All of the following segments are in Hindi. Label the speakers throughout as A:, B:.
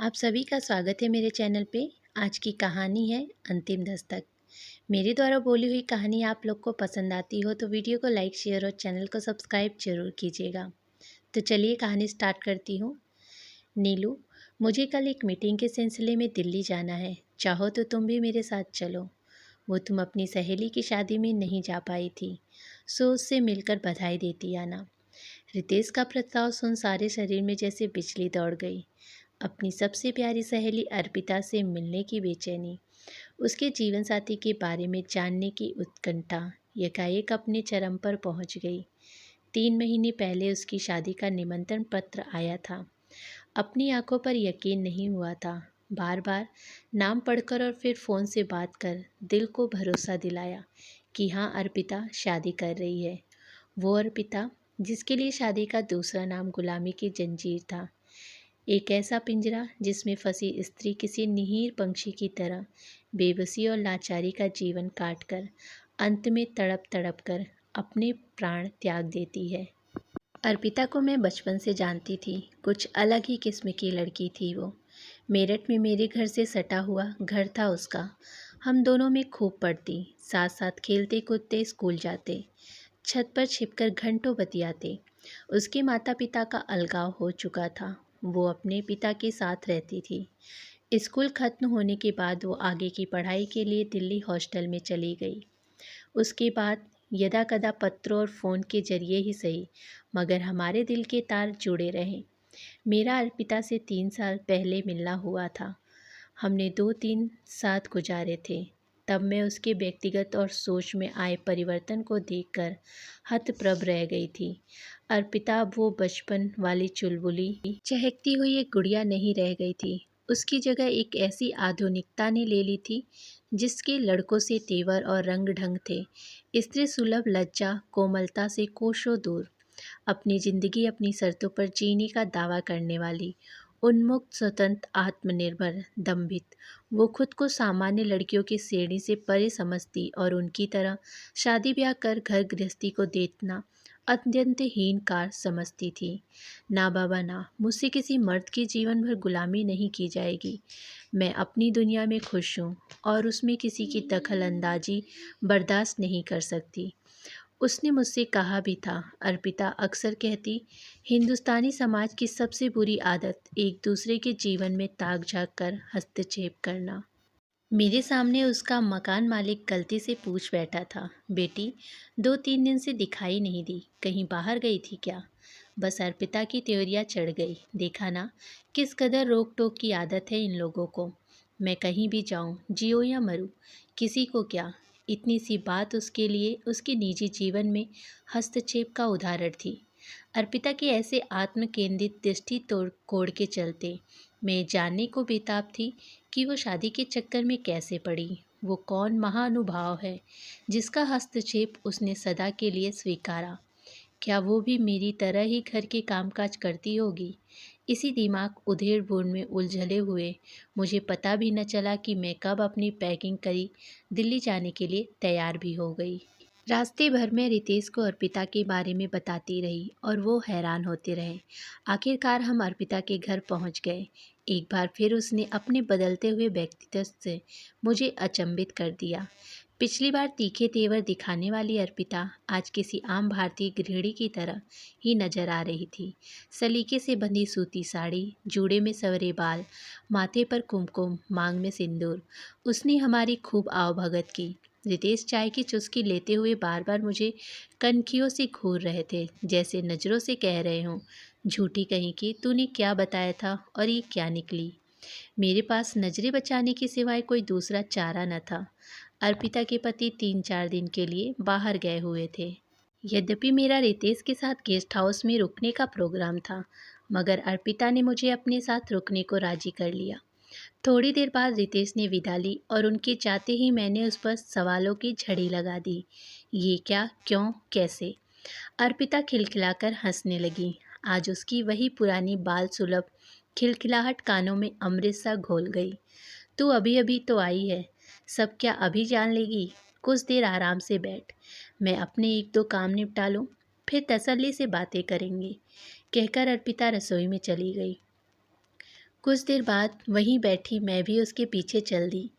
A: आप सभी का स्वागत है मेरे चैनल पे। आज की कहानी है अंतिम दस्तक। मेरे द्वारा बोली हुई कहानी आप लोग को पसंद आती हो तो वीडियो को लाइक शेयर और चैनल को सब्सक्राइब जरूर कीजिएगा। तो चलिए कहानी स्टार्ट करती हूँ। नीलू, मुझे कल एक मीटिंग के सिलसिले में दिल्ली जाना है। चाहो तो तुम भी मेरे साथ चलो। वो तुम अपनी सहेली की शादी में नहीं जा पाई थी, सो उससे मिलकर बधाई देती आना। रितेश का प्रस्ताव सुन सारे शरीर में जैसे बिजली दौड़ गई। अपनी सबसे प्यारी सहेली अर्पिता से मिलने की बेचैनी, उसके जीवनसाथी के बारे में जानने की उत्कंठा एकाएक अपने चरम पर पहुंच गई। 3 महीने पहले उसकी शादी का निमंत्रण पत्र आया था। अपनी आंखों पर यकीन नहीं हुआ था। बार बार नाम पढ़कर और फिर फ़ोन से बात कर दिल को भरोसा दिलाया कि हाँ, अर्पिता शादी कर रही है। वो अर्पिता जिसके लिए शादी का दूसरा नाम गुलामी की जंजीर था। एक ऐसा पिंजरा जिसमें फंसी स्त्री किसी निहीर पंछी की तरह बेबसी और लाचारी का जीवन काटकर अंत में तड़प तड़प कर अपने प्राण त्याग देती है। अर्पिता को मैं बचपन से जानती थी। कुछ अलग ही किस्म की लड़की थी वो। मेरठ में मेरे घर से सटा हुआ घर था उसका। हम दोनों में खूब पढ़ती, साथ साथ खेलते कूदते स्कूल जाते, छत पर छिपकर घंटों बतियाते। उसके माता पिता का अलगाव हो चुका था। वो अपने पिता के साथ रहती थी। स्कूल खत्म होने के बाद वो आगे की पढ़ाई के लिए दिल्ली हॉस्टल में चली गई। उसके बाद यदाकदा पत्रों और फ़ोन के जरिए ही सही, मगर हमारे दिल के तार जुड़े रहे। मेरा अर्पिता से 3 साल पहले मिलना हुआ था। हमने 2-3 साथ गुजारे थे। तब मैं उसके व्यक्तिगत और सोच में आए परिवर्तन को देखकर हतप्रभ रह गई थी। अर्पिता अब वो बचपन वाली चुलबुली चहकती हुई एक गुड़िया नहीं रह गई थी। उसकी जगह एक ऐसी आधुनिकता ने ले ली थी जिसके लड़कों से तेवर और रंग ढंग थे, स्त्री सुलभ लज्जा कोमलता से कोसों दूर। अपनी ज़िंदगी अपनी शर्तों पर जीने का दावा करने वाली, उन्मुक्त, स्वतंत्र, आत्मनिर्भर, दंभित, वो खुद को सामान्य लड़कियों की श्रेणी से परे समझती और उनकी तरह शादी ब्याह कर घर गृहस्थी को देखना अत्यंत हीन कार्य समझती थी। ना बाबा ना, मुझसे किसी मर्द की जीवन भर गुलामी नहीं की जाएगी। मैं अपनी दुनिया में खुश हूँ और उसमें किसी की दखल अंदाजी बर्दाश्त नहीं कर सकती। उसने मुझसे कहा भी था, अर्पिता अक्सर कहती, हिंदुस्तानी समाज की सबसे बुरी आदत एक दूसरे के जीवन में ताक झाँक कर हस्तक्षेप करना। मेरे सामने उसका मकान मालिक गलती से पूछ बैठा था, बेटी 2-3 दिन से दिखाई नहीं दी, कहीं बाहर गई थी क्या? बस अर्पिता की त्योरियाँ चढ़ गई। देखा ना किस कदर रोक टोक की आदत है इन लोगों को। मैं कहीं भी जाऊं, जियो या मरूं, किसी को क्या। इतनी सी बात उसके लिए उसके निजी जीवन में हस्तक्षेप का उदाहरण थी। अर्पिता के ऐसे आत्म केंद्रित दृष्टि तोड़ कोड़ के चलते मैं जानने को बेताब थी कि वो शादी के चक्कर में कैसे पड़ी। वो कौन महानुभाव है जिसका हस्तक्षेप उसने सदा के लिए स्वीकारा। क्या वो भी मेरी तरह ही घर के कामकाज करती होगी? इसी दिमाग उधेड़ बुन में उलझले हुए मुझे पता भी न चला कि मैं कब अपनी पैकिंग करी दिल्ली जाने के लिए तैयार भी हो गई। रास्ते भर में रितेश को अर्पिता के बारे में बताती रही और वो हैरान होते रहे। आखिरकार हम अर्पिता के घर पहुंच गए। एक बार फिर उसने अपने बदलते हुए व्यक्तित्व से मुझे अचंभित कर दिया। पिछली बार तीखे तेवर दिखाने वाली अर्पिता आज किसी आम भारतीय गृहिणी की तरह ही नजर आ रही थी। सलीके से बंधी सूती साड़ी, जूड़े में सवरे बाल, माथे पर कुमकुम, मांग में सिंदूर। उसने हमारी खूब आवभगत की। रितेश चाय की चुस्की लेते हुए बार बार मुझे कनखियों से घूर रहे थे, जैसे नज़रों से कह रहे हों, झूठी कहीं की, तूने क्या बताया था और ये क्या निकली। मेरे पास नजरें बचाने के सिवाय कोई दूसरा चारा न था। अर्पिता के पति 3-4 दिन के लिए बाहर गए हुए थे। यद्यपि मेरा रितेश के साथ गेस्ट हाउस में रुकने का प्रोग्राम था, मगर अर्पिता ने मुझे अपने साथ रुकने को राजी कर लिया। थोड़ी देर बाद रितेश ने विदा ली और उनके जाते ही मैंने उस पर सवालों की झड़ी लगा दी। ये क्या, क्यों, कैसे? अर्पिता खिलखिलाकर हंसने लगी। आज उसकी वही पुरानी बाल सुलभ खिलखिलाहट कानों में अमृत सा घोल गई। तू अभी अभी तो आई है, सब क्या अभी जान लेगी? कुछ देर आराम से बैठ, मैं अपने 1-2 काम निपटा लूँ, फिर तसल्ली से बातें करेंगे, कहकर अर्पिता रसोई में चली गई। कुछ देर बाद वहीं बैठी मैं भी उसके पीछे चल दी।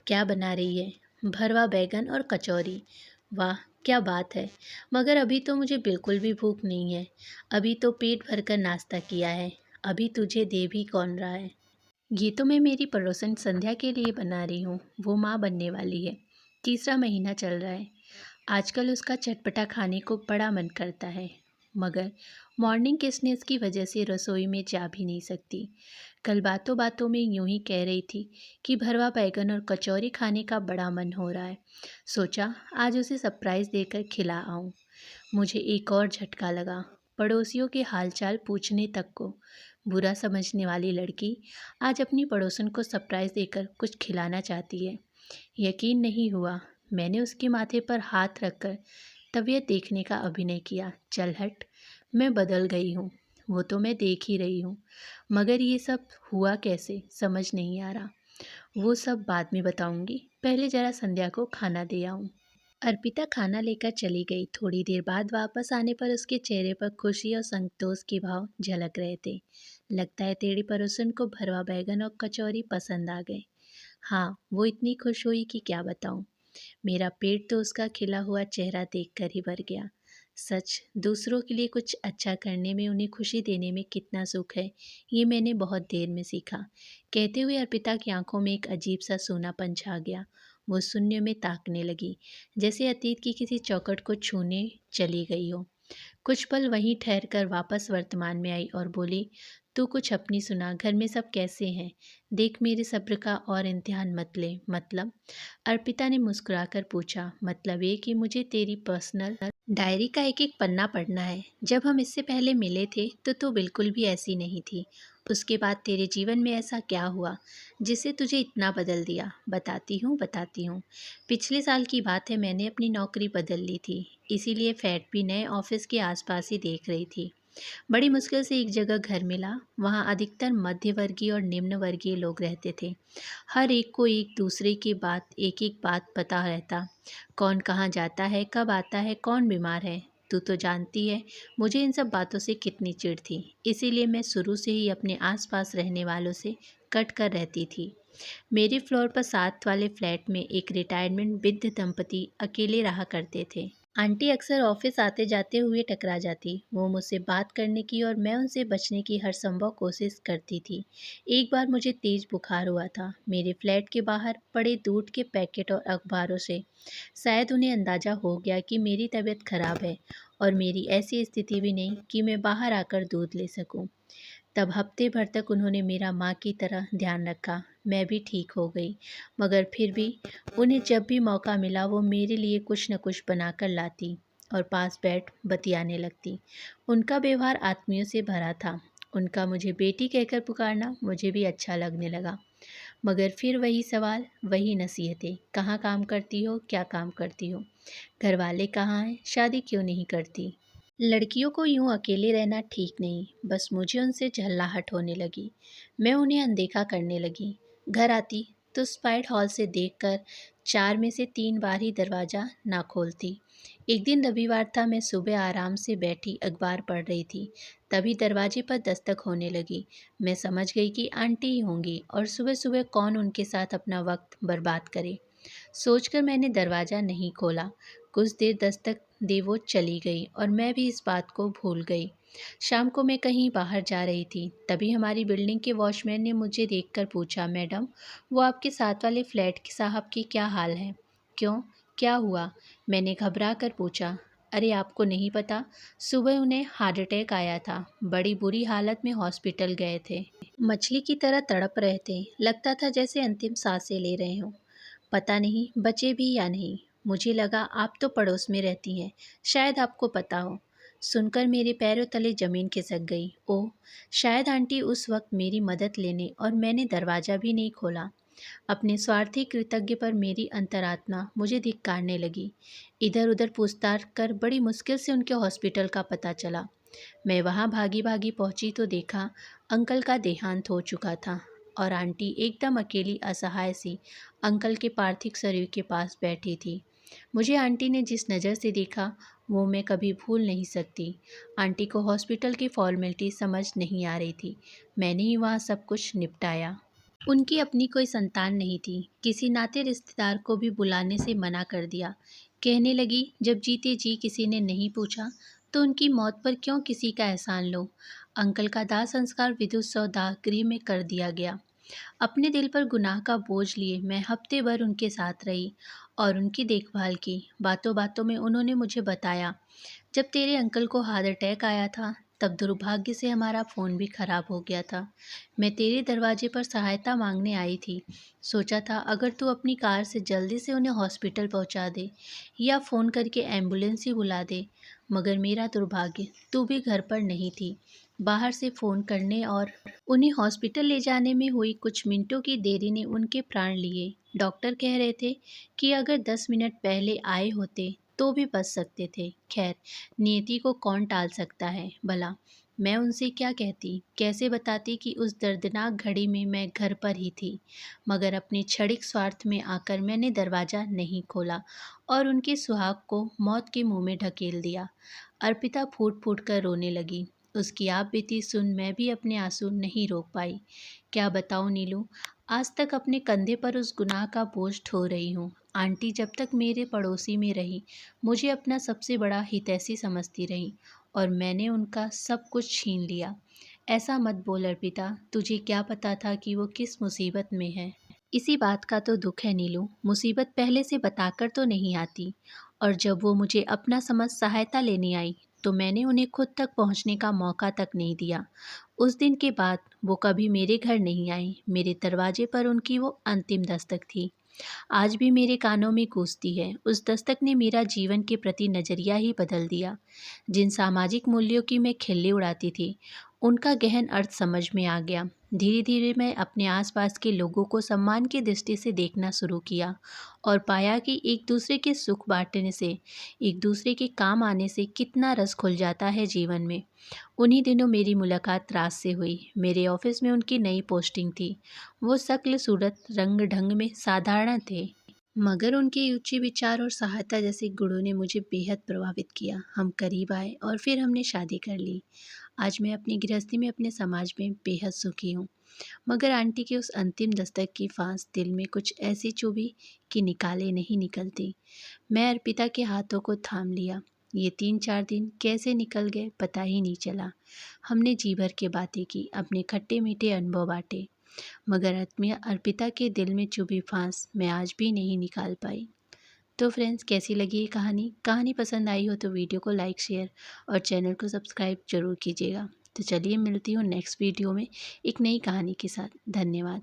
A: क्या बना रही है? भरवा बैगन और कचौरी। वाह, क्या बात है। मगर अभी तो मुझे बिल्कुल भी भूख नहीं है। अभी तो पेट भरकर नाश्ता किया है। अभी तुझे दे भी कौन रहा है? ये तो मैं मेरी पड़ोसन संध्या के लिए बना रही हूँ। वो माँ बनने वाली है। तीसरा महीना चल रहा है। आजकल उसका चटपटा खाने को बड़ा मन करता है। मगर मॉर्निंग किसनेस की वजह से रसोई में जा भी नहीं सकती। कल बातों बातों में यूं ही कह रही थी कि भरवा बैगन और कचौरी खाने का बड़ा मन हो रहा है। सोचा आज उसे सरप्राइज़ देकर खिला आऊं। मुझे एक और झटका लगा। पड़ोसियों के हालचाल पूछने तक को बुरा समझने वाली लड़की आज अपनी पड़ोसन को सरप्राइज़ देकर कुछ खिलाना चाहती है। यकीन नहीं हुआ। मैंने उसके माथे पर हाथ रखकर तबीयत देखने का अभिनय किया। चल हट, मैं बदल गई हूँ। वो तो मैं देख ही रही हूँ। मगर ये सब हुआ कैसे समझ नहीं आ रहा। वो सब बाद में बताऊंगी। पहले जरा संध्या को खाना दे आऊं। अर्पिता खाना लेकर चली गई। थोड़ी देर बाद वापस आने पर उसके चेहरे पर खुशी और संतोष के भाव झलक रहे थे। लगता है तेरी पड़ोसन को भरवा बैगन और कचौरी पसंद आ गए। हाँ, वो इतनी खुश हुई कि क्या बताऊं। मेरा पेट तो उसका खिला हुआ चेहरा देखकर ही भर गया। सच, दूसरों के लिए कुछ अच्छा करने में, उन्हें खुशी देने में कितना सुख है, ये मैंने बहुत देर में सीखा। कहते हुए अर्पिता की आंखों में एक अजीब सा सूनापन छा गया। वो शून्य में ताकने लगी, जैसे अतीत की किसी चौखट को छूने चली गई हो। कुछ पल वहीं ठहर कर वापस वर्तमान में आई और बोली, तू कुछ अपनी सुना, घर में सब कैसे हैं? देख मेरे सब्र का और इम्तिहान मत ले। मतलब? अर्पिता ने मुस्कुराकर पूछा, मतलब ये कि मुझे तेरी पर्सनल डायरी का एक एक पन्ना पढ़ना है। जब हम इससे पहले मिले थे तो तू बिल्कुल भी ऐसी नहीं थी। उसके बाद तेरे जीवन में ऐसा क्या हुआ जिसे तुझे इतना बदल दिया? बताती हूँ। पिछले साल की बात है, मैंने अपनी नौकरी बदल ली थी। इसीलिए फ्लैट भी नए ऑफिस के आसपास ही देख रही थी। बड़ी मुश्किल से एक जगह घर मिला। वहाँ अधिकतर मध्य वर्गीय और निम्न वर्गीय लोग रहते थे। हर एक को एक दूसरे की बात, एक एक बात पता रहता। कौन कहाँ जाता है, कब आता है, कौन बीमार है। तू तो जानती है मुझे इन सब बातों से कितनी चिढ़ थी। इसीलिए मैं शुरू से ही अपने आसपास रहने वालों से कट कर रहती थी। मेरे फ्लोर पर साथ वाले फ्लैट में एक रिटायरमेंट वृद्ध दंपति अकेले रहा करते थे। आंटी अक्सर ऑफिस आते जाते हुए टकरा जाती। वो मुझसे बात करने की और मैं उनसे बचने की हर संभव कोशिश करती थी। एक बार मुझे तेज बुखार हुआ था। मेरे फ्लैट के बाहर पड़े दूध के पैकेट और अखबारों से शायद उन्हें अंदाज़ा हो गया कि मेरी तबीयत खराब है और मेरी ऐसी स्थिति भी नहीं कि मैं बाहर आकर दूध ले सकूं। तब हफ्ते भर तक उन्होंने मेरा माँ की तरह ध्यान रखा। मैं भी ठीक हो गई, मगर फिर भी उन्हें जब भी मौका मिला वो मेरे लिए कुछ न कुछ बनाकर लाती और पास बैठ बतियाने लगती। उनका व्यवहार आत्मीयों से भरा था। उनका मुझे बेटी कहकर पुकारना मुझे भी अच्छा लगने लगा। मगर फिर वही सवाल, वही नसीहतें, कहाँ काम करती हो, क्या काम करती हो, घर वाले कहाँ हैं, शादी क्यों नहीं करती। लड़कियों को यूं अकेले रहना ठीक नहीं। बस मुझे उनसे झल्लाहट होने लगी। मैं उन्हें अनदेखा करने लगी। घर आती तो स्पाइट हॉल से देखकर 4 में से 3 बार ही दरवाज़ा ना खोलती। एक दिन रविवार था, मैं सुबह आराम से बैठी अखबार पढ़ रही थी। तभी दरवाजे पर दस्तक होने लगी। मैं समझ गई कि आंटी ही होंगी और सुबह सुबह कौन उनके साथ अपना वक्त बर्बाद करे। सोचकर मैंने दरवाज़ा नहीं खोला। कुछ देर दस्तक दे वो चली गई और मैं भी इस बात को भूल गई। शाम को मैं कहीं बाहर जा रही थी। तभी हमारी बिल्डिंग के वॉचमैन ने मुझे देखकर पूछा, मैडम, वो आपके साथ वाले फ्लैट के साहब की क्या हाल है? क्यों, क्या हुआ? मैंने घबरा कर पूछा। अरे आपको नहीं पता, सुबह उन्हें हार्ट अटैक आया था। बड़ी बुरी हालत में हॉस्पिटल गए थे। मछली की तरह तड़प रहे थे। लगता था जैसे अंतिम सांसें ले रहे हों। पता नहीं बचे भी या नहीं। मुझे लगा आप तो पड़ोस में रहती हैं, शायद आपको पता हो। सुनकर मेरे पैरों तले ज़मीन खिसक गई। ओह! शायद आंटी उस वक्त मेरी मदद लेने और मैंने दरवाज़ा भी नहीं खोला। अपने स्वार्थी कृतज्ञ पर मेरी अंतरात्मा मुझे धिक्कारने लगी। इधर उधर पूछताछ कर बड़ी मुश्किल से उनके हॉस्पिटल का पता चला। मैं वहाँ भागी भागी पहुँची तो देखा अंकल का देहांत हो चुका था और आंटी एकदम अकेली असहाय सी अंकल के पार्थिव शरीर के पास बैठी थी। मुझे आंटी ने जिस नज़र से देखा वो मैं कभी भूल नहीं सकती। आंटी को हॉस्पिटल की फॉर्मेलिटी समझ नहीं आ रही थी। मैंने ही वहाँ सब कुछ निपटाया। उनकी अपनी कोई संतान नहीं थी। किसी नाते रिश्तेदार को भी बुलाने से मना कर दिया। कहने लगी, जब जीते जी किसी ने नहीं पूछा तो उनकी मौत पर क्यों किसी का एहसान लो। अंकल का दाह संस्कार विद्युत सौदाह गृह में कर दिया गया। अपने दिल पर गुनाह का बोझ लिए मैं हफ्ते भर उनके साथ रही और उनकी देखभाल की। बातों बातों में उन्होंने मुझे बताया, जब तेरे अंकल को हार्ट अटैक आया था तब दुर्भाग्य से हमारा फ़ोन भी खराब हो गया था। मैं तेरे दरवाजे पर सहायता मांगने आई थी। सोचा था अगर तू अपनी कार से जल्दी से उन्हें हॉस्पिटल पहुंचा दे या फ़ोन करके एम्बुलेंस ही बुला दे। मगर मेरा दुर्भाग्य, तू भी घर पर नहीं थी। बाहर से फ़ोन करने और उन्हें हॉस्पिटल ले जाने में हुई कुछ मिनटों की देरी ने उनके प्राण लिए। डॉक्टर कह रहे थे कि अगर 10 मिनट पहले आए होते तो भी बच सकते थे। खैर, नियति को कौन टाल सकता है भला। मैं उनसे क्या कहती, कैसे बताती कि उस दर्दनाक घड़ी में मैं घर पर ही थी। मगर अपने क्षणिक स्वार्थ में आकर मैंने दरवाज़ा नहीं खोला और उनके सुहाग को मौत के मुंह में ढकेल दिया। अर्पिता फूट फूट कर रोने लगी। उसकी आप बीती सुन मैं भी अपने आंसू नहीं रोक पाई। क्या बताऊं नीलू, आज तक अपने कंधे पर उस गुनाह का बोझ ढो रही हूँ। आंटी जब तक मेरे पड़ोसी में रही मुझे अपना सबसे बड़ा हितैषी समझती रही और मैंने उनका सब कुछ छीन लिया। ऐसा मत बोल अर्पिता, तुझे क्या पता था कि वो किस मुसीबत में है। इसी बात का तो दुख है नीलू, मुसीबत पहले से बताकर तो नहीं आती। और जब वो मुझे अपना समझ सहायता लेने आई तो मैंने उन्हें खुद तक पहुंचने का मौका तक नहीं दिया। उस दिन के बाद वो कभी मेरे घर नहीं आई। मेरे दरवाजे पर उनकी वो अंतिम दस्तक थी। आज भी मेरे कानों में गूंजती है। उस दस्तक ने मेरा जीवन के प्रति नज़रिया ही बदल दिया। जिन सामाजिक मूल्यों की मैं खिल्ली उड़ाती थी उनका गहन अर्थ समझ में आ गया। धीरे धीरे मैं अपने आसपास के लोगों को सम्मान की दृष्टि से देखना शुरू किया और पाया कि एक दूसरे के सुख बांटने से, एक दूसरे के काम आने से कितना रस खुल जाता है जीवन में। उन्हीं दिनों मेरी मुलाकात राज से हुई। मेरे ऑफिस में उनकी नई पोस्टिंग थी। वो शक्ल सूरत रंग ढंग में साधारण थे, मगर उनके उच्च विचार और सहायता जैसे गुणों ने मुझे बेहद प्रभावित किया। हम करीब आए और फिर हमने शादी कर ली। आज मैं अपनी गृहस्थी में अपने समाज में बेहद सुखी हूँ। मगर आंटी की उस अंतिम दस्तक की फांस दिल में कुछ ऐसी चुभी कि निकाले नहीं निकलती। मैं अर्पिता के हाथों को थाम लिया। ये 3-4 दिन कैसे निकल गए पता ही नहीं चला। हमने जी भर के बातें की, अपने खट्टे मीठे अनुभव बांटे। मगर अर्पिता के दिल में चुभी फांस मैं आज भी नहीं निकाल पाई। तो फ्रेंड्स, कैसी लगी ये कहानी? कहानी पसंद आई हो तो वीडियो को लाइक, शेयर और चैनल को सब्सक्राइब जरूर कीजिएगा। तो चलिए मिलती हूँ नेक्स्ट वीडियो में एक नई कहानी के साथ। धन्यवाद।